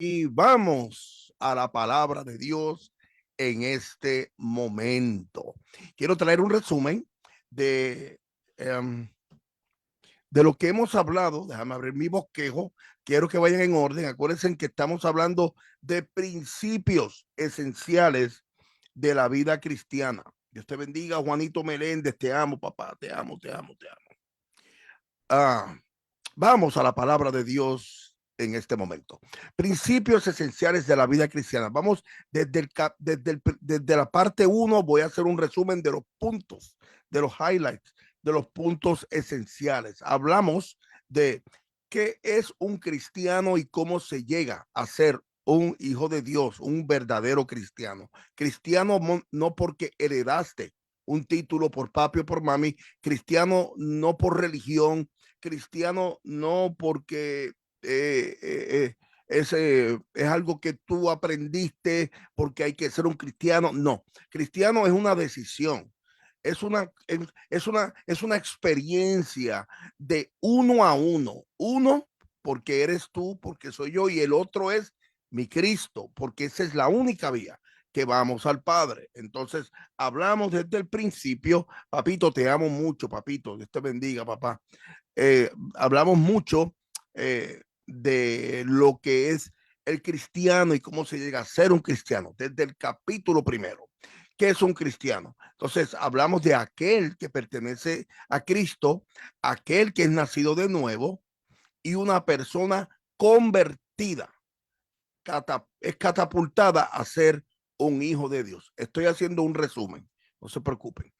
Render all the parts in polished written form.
Y vamos a la palabra de Dios en este momento. Quiero traer un resumen de, um, de lo que hemos hablado. Déjame abrir mi bosquejo. Quiero que vayan en orden. Acuérdense que estamos hablando de principios esenciales de la vida cristiana. Dios te bendiga, Juanito Meléndez. Te amo, papá. Te amo, te amo, te amo. Ah, Vamos a la palabra de Dios en este momento. Principios esenciales de la vida cristiana. Vamos desde la parte uno. Voy a hacer un resumen de los puntos, de los highlights, de los puntos esenciales. Hablamos de qué es un cristiano y cómo se llega a ser un hijo de Dios, un verdadero cristiano. Cristiano no porque heredaste un título por papi o por mami, cristiano no por religión, cristiano no porque es algo que tú aprendiste porque hay que ser un cristiano. No, cristiano es una decisión. Es una experiencia de uno a uno. Uno, porque eres tú, porque soy yo, y el otro es mi Cristo, porque esa es la única vía que vamos al Padre. Entonces, hablamos desde el principio. Papito, te amo mucho, papito. Dios te bendiga, papá. Hablamos mucho de lo que es el cristiano y cómo se llega a ser un cristiano desde el capítulo primero. ¿Qué es un cristiano? Entonces hablamos de aquel que pertenece a Cristo, aquel que es nacido de nuevo y una persona convertida, es catapultada a ser un hijo de Dios. Estoy haciendo un resumen, no se preocupen.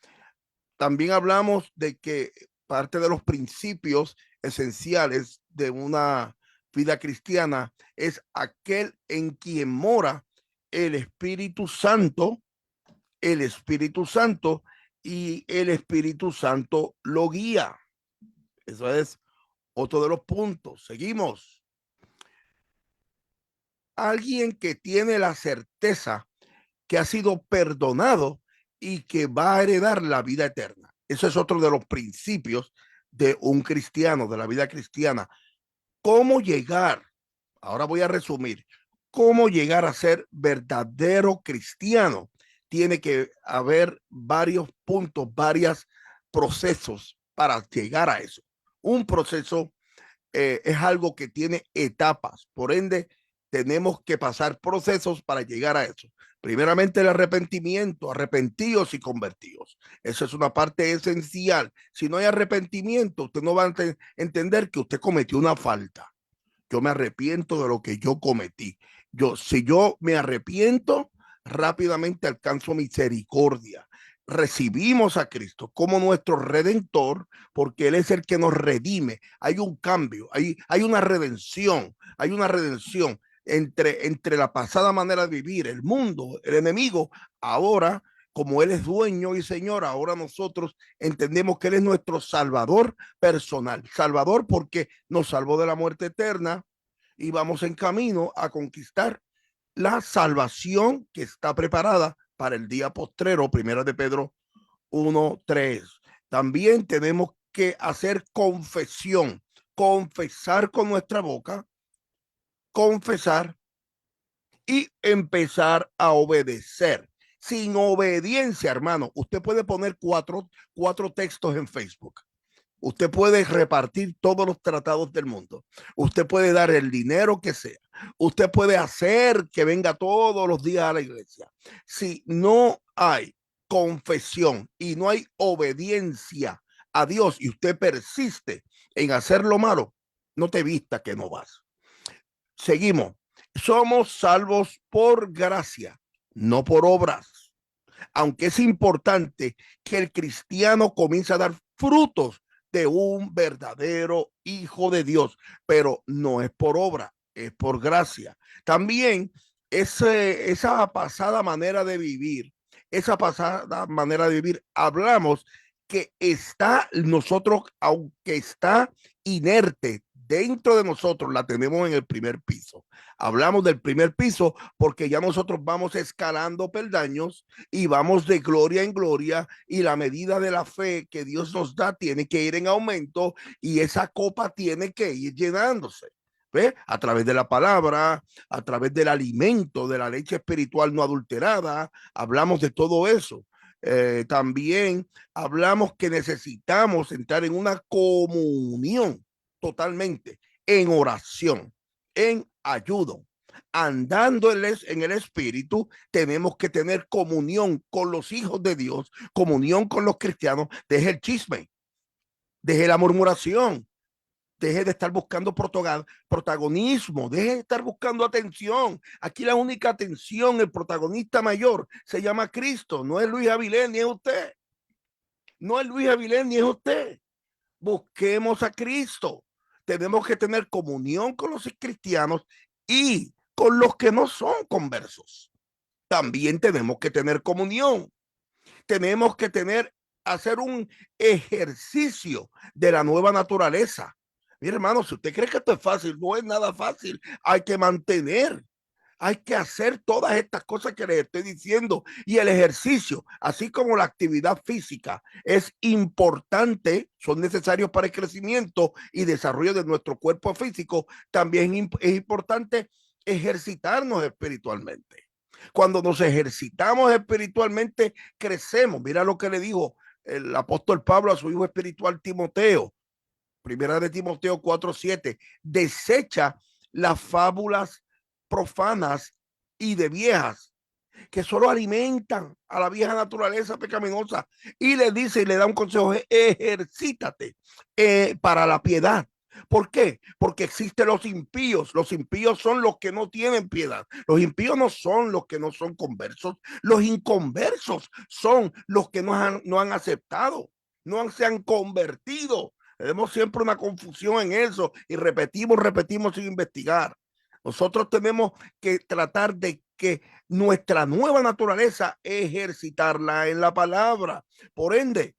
También hablamos de que parte de los principios esenciales de una vida cristiana es aquel en quien mora el Espíritu Santo, el Espíritu Santo y el Espíritu Santo lo guía. Eso es otro de los puntos. Seguimos. Alguien que tiene la certeza que ha sido perdonado y que va a heredar la vida eterna. Eso es otro de los principios de un cristiano, de la vida cristiana. ¿Cómo llegar? Ahora voy a resumir. ¿Cómo llegar a ser verdadero cristiano? Tiene que haber varios puntos, varios procesos para llegar a eso. Un proceso es algo que tiene etapas, por ende, tenemos que pasar procesos para llegar a eso. Primeramente el arrepentimiento, arrepentidos y convertidos. Eso es una parte esencial. Si no hay arrepentimiento, usted no va a entender que usted cometió una falta. Yo me arrepiento de lo que yo cometí. Si yo me arrepiento, rápidamente alcanzo misericordia. Recibimos a Cristo como nuestro redentor porque Él es el que nos redime. Hay un cambio, hay una redención, entre la pasada manera de vivir, el mundo, el enemigo. Ahora, como Él es dueño y Señor, ahora nosotros entendemos que Él es nuestro Salvador personal. Salvador porque nos salvó de la muerte eterna y vamos en camino a conquistar la salvación que está preparada para el día postrero. Primera de Pedro 1:3. También tenemos que hacer confesión, confesar con nuestra boca, confesar y empezar a obedecer. Sin obediencia, hermano, usted puede poner cuatro textos en Facebook. Usted puede repartir todos los tratados del mundo. Usted puede dar el dinero que sea. Usted puede hacer que venga todos los días a la iglesia. Si no hay confesión y no hay obediencia a Dios y usted persiste en hacer lo malo, no te vista que no vas. Seguimos. Somos salvos por gracia, no por obras. Aunque es importante que el cristiano comience a dar frutos de un verdadero hijo de Dios, pero no es por obra, es por gracia. También esa pasada manera de vivir, hablamos que está nosotros, aunque está inerte dentro de nosotros, la tenemos en el primer piso. Hablamos del primer piso porque ya nosotros vamos escalando peldaños y vamos de gloria en gloria y la medida de la fe que Dios nos da tiene que ir en aumento y esa copa tiene que ir llenándose. ¿Ve? A través de la palabra, a través del alimento, de la leche espiritual no adulterada, hablamos de todo eso. También hablamos que necesitamos entrar en una comunión totalmente, en oración, en ayuno, andando en el espíritu. Tenemos que tener comunión con los hijos de Dios, comunión con los cristianos. Deje el chisme, deje la murmuración, deje de estar buscando protagonismo, deje de estar buscando atención. Aquí la única atención, el protagonista mayor, se llama Cristo. No es Luis Avilés ni es usted. No es Luis Avilés ni es usted. Busquemos a Cristo. Tenemos que tener comunión con los cristianos y con los que no son conversos. También tenemos que tener comunión. Tenemos que hacer un ejercicio de la nueva naturaleza. Mire, hermano, si usted cree que esto es fácil, no es nada fácil. Hay que mantener, hay que hacer todas estas cosas que les estoy diciendo. Y el ejercicio, así como la actividad física, es importante, son necesarios para el crecimiento y desarrollo de nuestro cuerpo físico. También es importante ejercitarnos espiritualmente. Cuando nos ejercitamos espiritualmente, crecemos. Mira lo que le dijo el apóstol Pablo a su hijo espiritual Timoteo. Primera de Timoteo 4:7. Desecha las fábulas profanas y de viejas que solo alimentan a la vieja naturaleza pecaminosa, y le dice y le da un consejo: ejercítate para la piedad. ¿Por qué? Porque existen los impíos. Los impíos son los que no tienen piedad. Los impíos no son los que no son conversos. Los inconversos son los que no han aceptado, se han convertido. Tenemos siempre una confusión en eso y repetimos sin investigar. Nosotros tenemos que tratar de que nuestra nueva naturaleza ejercitarla en la palabra. Por ende,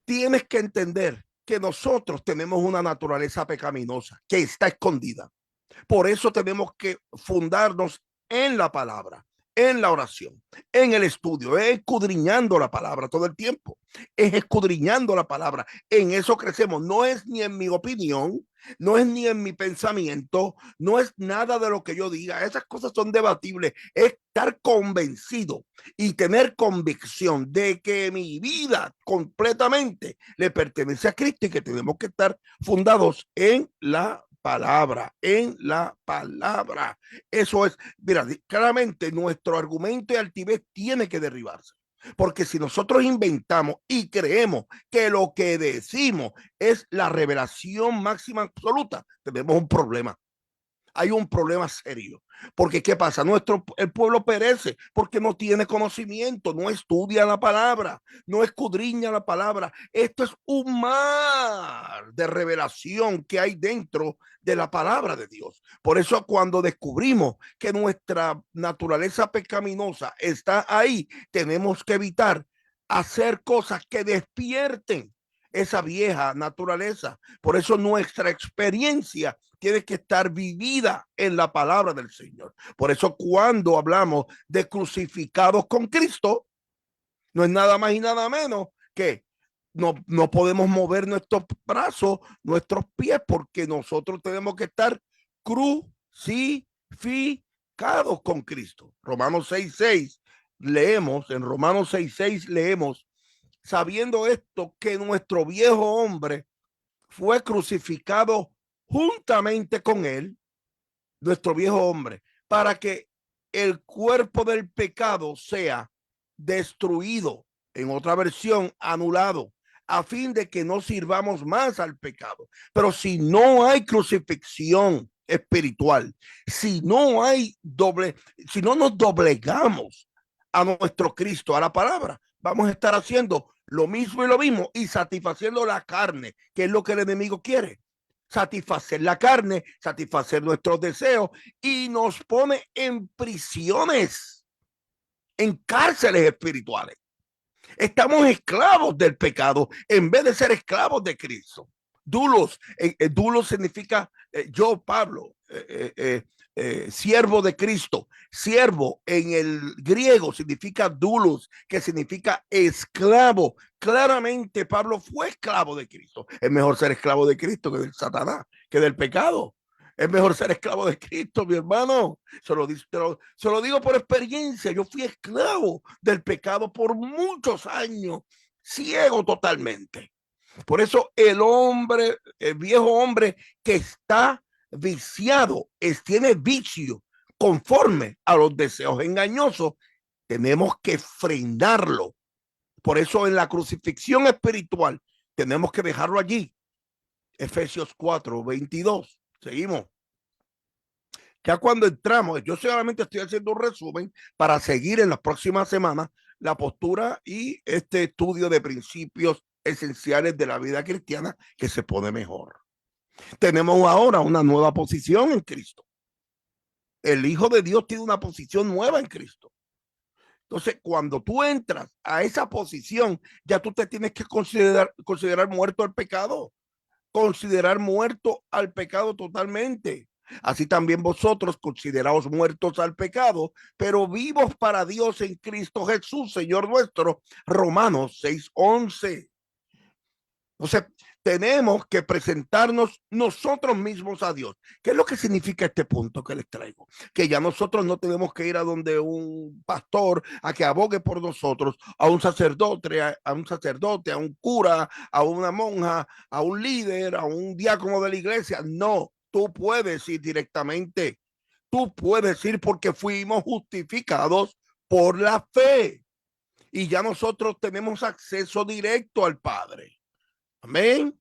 tienes que entender que nosotros tenemos una naturaleza pecaminosa que está escondida. Por eso tenemos que fundarnos en la palabra, en la oración, en el estudio, escudriñando la palabra todo el tiempo, es escudriñando la palabra. En eso crecemos. No es ni en mi opinión, no es ni en mi pensamiento, no es nada de lo que yo diga. Esas cosas son debatibles. Es estar convencido y tener convicción de que mi vida completamente le pertenece a Cristo y que tenemos que estar fundados en la palabra, en la palabra. Eso es, mira, claramente nuestro argumento de altivez tiene que derribarse. Porque si nosotros inventamos y creemos que lo que decimos es la revelación máxima absoluta, tenemos un problema. Hay un problema serio. Porque ¿qué pasa? El pueblo perece porque no tiene conocimiento, no estudia la palabra, no escudriña la palabra. Esto es un mar de revelación que hay dentro de la palabra de Dios. Por eso cuando descubrimos que nuestra naturaleza pecaminosa está ahí, tenemos que evitar hacer cosas que despierten esa vieja naturaleza. Por eso nuestra experiencia tiene que estar vivida en la palabra del Señor. Por eso cuando hablamos de crucificados con Cristo, no es nada más y nada menos que no podemos mover nuestros brazos, nuestros pies, porque nosotros tenemos que estar crucificados con Cristo. Romanos 6:6 leemos, en Romanos 6:6 leemos: sabiendo esto, que nuestro viejo hombre fue crucificado juntamente con él, nuestro viejo hombre, para que el cuerpo del pecado sea destruido, en otra versión, anulado, a fin de que no sirvamos más al pecado. Pero si no hay crucifixión espiritual, si no nos doblegamos a nuestro Cristo, a la palabra, vamos a estar haciendo lo mismo y satisfaciendo la carne, que es lo que el enemigo quiere. Satisfacer la carne, satisfacer nuestros deseos, y nos pone en prisiones, en cárceles espirituales. Estamos esclavos del pecado en vez de ser esclavos de Cristo. Dulos, dulos significa yo, Pablo, siervo de Cristo. Siervo en el griego significa doulos, que significa esclavo. Claramente Pablo fue esclavo de Cristo. Es mejor ser esclavo de Cristo que del Satanás, que del pecado. Es mejor ser esclavo de Cristo, mi hermano. Se lo digo por experiencia. Yo fui esclavo del pecado por muchos años, ciego totalmente. Por eso el viejo hombre que está viciado, tiene vicio conforme a los deseos engañosos, tenemos que frenarlo. Por eso en la crucifixión espiritual tenemos que dejarlo allí. Efesios 4:22. Seguimos. Ya cuando entramos, yo solamente estoy haciendo un resumen para seguir en las próximas semanas la postura y este estudio de principios esenciales de la vida cristiana que se pone mejor. Tenemos ahora una nueva posición en Cristo. El Hijo de Dios tiene una posición nueva en Cristo. Entonces, cuando tú entras a esa posición, ya tú te tienes que considerar muerto al pecado, considerar muerto al pecado totalmente. Así también vosotros consideraos muertos al pecado, pero vivos para Dios en Cristo Jesús, Señor nuestro. Romanos 6:11. O sea, tenemos que presentarnos nosotros mismos a Dios. ¿Qué es lo que significa este punto que les traigo? Que ya nosotros no tenemos que ir a donde un pastor a que abogue por nosotros, a un sacerdote, a un cura, a una monja, a un líder, a un diácono de la iglesia. No, tú puedes ir directamente. Tú puedes ir porque fuimos justificados por la fe. Y ya nosotros tenemos acceso directo al Padre. Amén.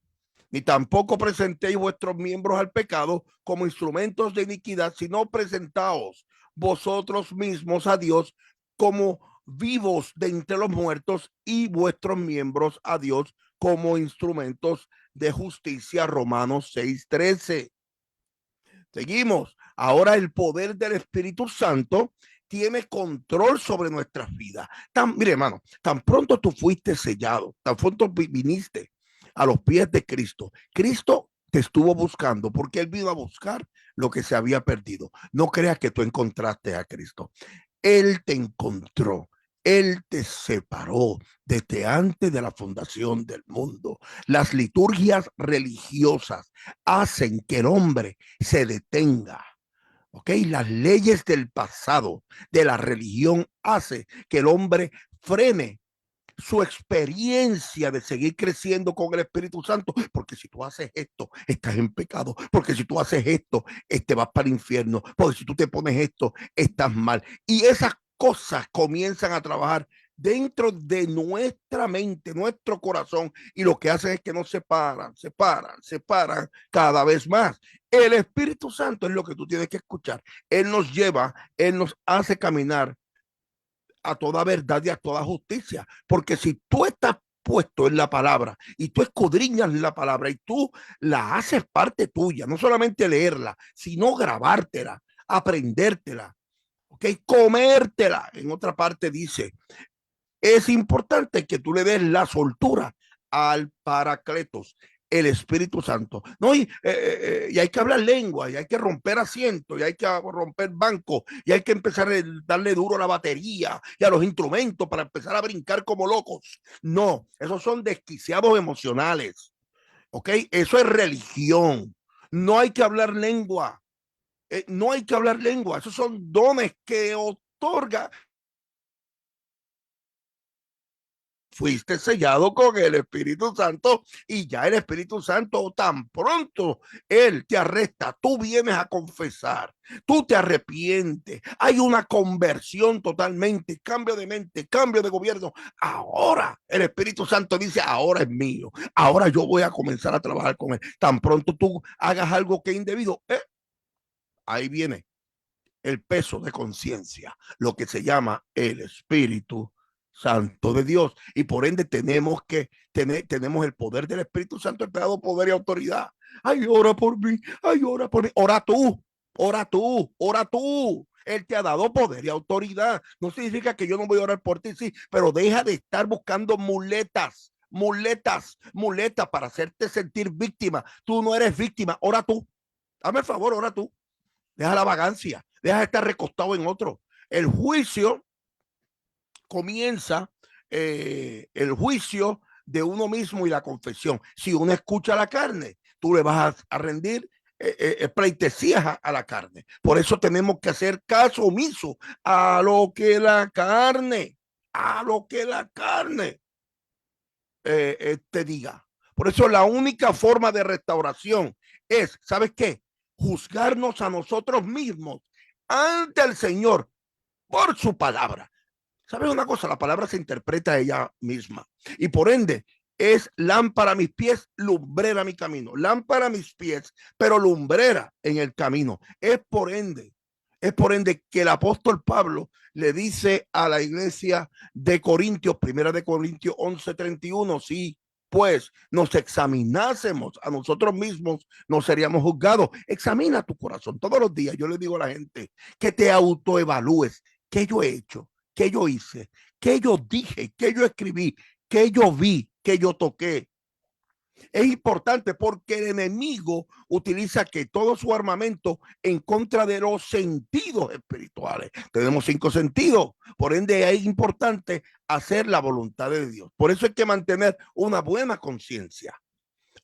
Ni tampoco presentéis vuestros miembros al pecado como instrumentos de iniquidad, sino presentaos vosotros mismos a Dios como vivos de entre los muertos y vuestros miembros a Dios como instrumentos de justicia. Romanos 6:13. Seguimos. Ahora el poder del Espíritu Santo tiene control sobre nuestras vidas. Mire, hermano, tan pronto tú fuiste sellado, tan pronto viniste a los pies de Cristo, Cristo te estuvo buscando porque Él vino a buscar lo que se había perdido. No creas que tú encontraste a Cristo. Él te encontró. Él te separó desde antes de la fundación del mundo. Las liturgias religiosas hacen que el hombre se detenga. ¿Ok? Las leyes del pasado de la religión hace que el hombre frene su experiencia de seguir creciendo con el Espíritu Santo, porque si tú haces esto, estás en pecado, porque si tú haces esto, vas para el infierno, porque si tú te pones esto, estás mal. Y esas cosas comienzan a trabajar dentro de nuestra mente, nuestro corazón, y lo que hacen es que nos separan cada vez más. El Espíritu Santo es lo que tú tienes que escuchar. Él nos lleva, Él nos hace caminar a toda verdad y a toda justicia. Porque si tú estás puesto en la palabra y tú escudriñas la palabra y tú la haces parte tuya, no solamente leerla, sino grabártela, aprendértela, ¿ok? Comértela. En otra parte dice, es importante que tú le des la soltura al Paracletos, el Espíritu Santo. No, y hay que hablar lengua, y hay que romper asientos, y hay que romper bancos, y hay que empezar a darle duro a la batería y a los instrumentos para empezar a brincar como locos. No, esos son desquiciados emocionales. ¿Ok? Eso es religión. No hay que hablar lengua. No hay que hablar lengua. Esos son dones que otorga. Fuiste sellado con el Espíritu Santo y ya el Espíritu Santo tan pronto Él te arresta, tú vienes a confesar, tú te arrepientes, hay una conversión totalmente, cambio de mente, cambio de gobierno. Ahora el Espíritu Santo dice, ahora es mío, ahora yo voy a comenzar a trabajar con Él. Tan pronto tú hagas algo que es indebido, ahí viene el peso de conciencia, lo que se llama el Espíritu Santo de Dios. Y por ende tenemos el poder del Espíritu Santo, el dado poder y autoridad. Ay, ora por mí, ay, ora por mí. Ora tú, ora tú, ora tú. Él te ha dado poder y autoridad. No significa que yo no voy a orar por ti, sí, pero deja de estar buscando muletas para hacerte sentir víctima. Tú no eres víctima, ora tú. Dame el favor, ora tú. Deja la vagancia, deja de estar recostado en otro. El juicio comienza, el juicio de uno mismo y la confesión. Si uno escucha la carne, tú le vas a rendir pleitesías a la carne. Por eso tenemos que hacer caso omiso a lo que la carne, te diga. Por eso la única forma de restauración es, ¿sabes qué? Juzgarnos a nosotros mismos ante el Señor por su palabra. ¿Sabes una cosa? La palabra se interpreta a ella misma y por ende es lámpara a mis pies, lumbrera a mi camino. Lámpara a mis pies, pero lumbrera en el camino. Es por ende que el apóstol Pablo le dice a la iglesia de Corintios, primera de Corintios 11:31, sí, pues nos examinásemos a nosotros mismos, no seríamos juzgados. Examina tu corazón todos los días. Yo le digo a la gente que te autoevalúes. ¿Qué yo he hecho? ¿Qué yo hice? ¿Qué yo dije? ¿Qué yo escribí? ¿Qué yo vi? ¿Qué yo toqué? Es importante porque el enemigo utiliza que todo su armamento en contra de los sentidos espirituales. Tenemos 5 sentidos, por ende es importante hacer la voluntad de Dios. Por eso hay que mantener una buena conciencia.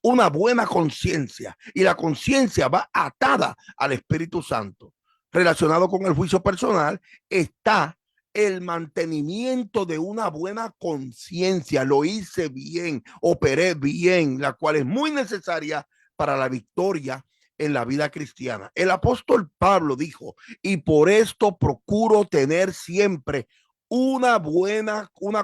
Una buena conciencia, y la conciencia va atada al Espíritu Santo. Relacionado con el juicio personal está el mantenimiento de una buena conciencia. Lo hice bien, operé bien, la cual es muy necesaria para la victoria en la vida cristiana. El apóstol Pablo dijo, y por esto procuro tener siempre una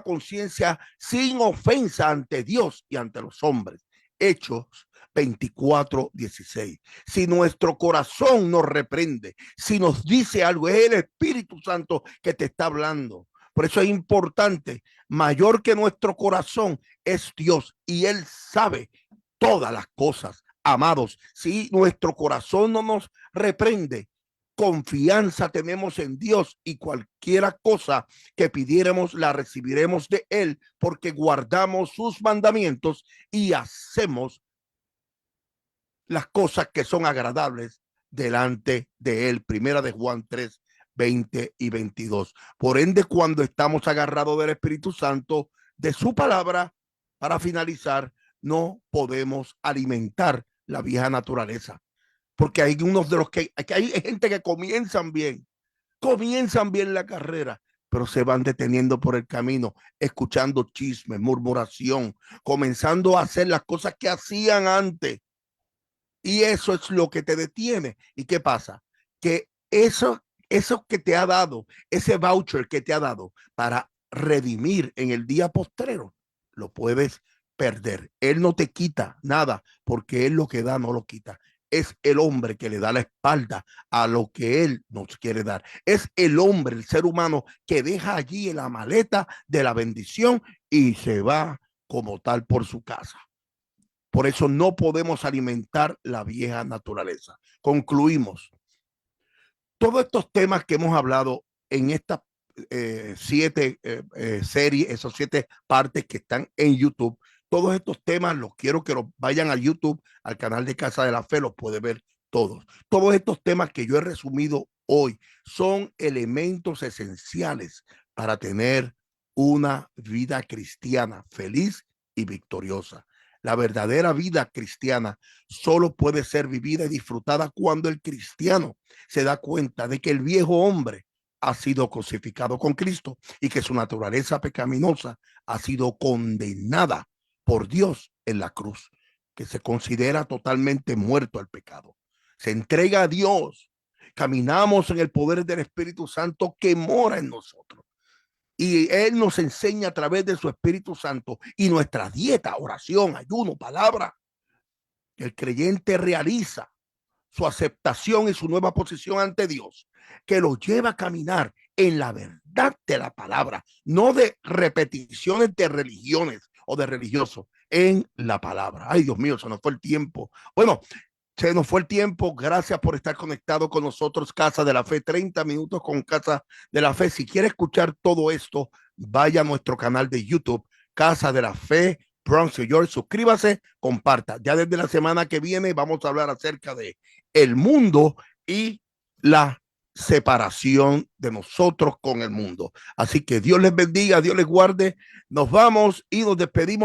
conciencia sin ofensa ante Dios y ante los hombres. Hechos 24:16. Si nuestro corazón nos reprende, si nos dice algo, es el Espíritu Santo que te está hablando. Por eso es importante, mayor que nuestro corazón es Dios y Él sabe todas las cosas. Amados, si nuestro corazón no nos reprende, confianza tenemos en Dios y cualquiera cosa que pidiéramos la recibiremos de Él porque guardamos sus mandamientos y hacemos las cosas que son agradables delante de Él. Primera de Juan 3:20 y 22. Por ende, cuando estamos agarrados del Espíritu Santo, de su palabra, para finalizar, no podemos alimentar la vieja naturaleza. Porque hay unos de los que hay gente que comienzan bien la carrera, pero se van deteniendo por el camino, escuchando chismes, murmuración, comenzando a hacer las cosas que hacían antes. Y eso es lo que te detiene. ¿Y qué pasa? Que eso que te ha dado, ese voucher que te ha dado para redimir en el día postrero, lo puedes perder. Él no te quita nada, porque Él lo que da no lo quita. Es el hombre que le da la espalda a lo que Él nos quiere dar. Es el hombre, el ser humano, que deja allí en la maleta de la bendición y se va como tal por su casa. Por eso no podemos alimentar la vieja naturaleza. Concluimos. Todos estos temas que hemos hablado en estas 7 series, esos 7 partes que están en YouTube, todos estos temas los quiero que los vayan a YouTube, al canal de Casa de la Fe, los puede ver todos. Todos estos temas que yo he resumido hoy son elementos esenciales para tener una vida cristiana feliz y victoriosa. La verdadera vida cristiana solo puede ser vivida y disfrutada cuando el cristiano se da cuenta de que el viejo hombre ha sido crucificado con Cristo y que su naturaleza pecaminosa ha sido condenada por Dios en la cruz, que se considera totalmente muerto al pecado. Se entrega a Dios. Caminamos en el poder del Espíritu Santo que mora en nosotros. Y Él nos enseña a través de su Espíritu Santo y nuestra dieta, oración, ayuno, palabra. El creyente realiza su aceptación y su nueva posición ante Dios, que lo lleva a caminar en la verdad de la palabra, no de repeticiones de religiones o de religiosos, en la palabra. Ay, Dios mío, se nos fue el tiempo. Bueno, se nos fue el tiempo. Gracias por estar conectado con nosotros, Casa de la Fe. 30 minutos con Casa de la Fe. Si quiere escuchar todo esto, vaya a nuestro canal de YouTube, Casa de la Fe, Bronx, New York. Suscríbase, comparta. Ya desde la semana que viene vamos a hablar acerca de el mundo y la separación de nosotros con el mundo. Así que Dios les bendiga, Dios les guarde. Nos vamos y nos despedimos.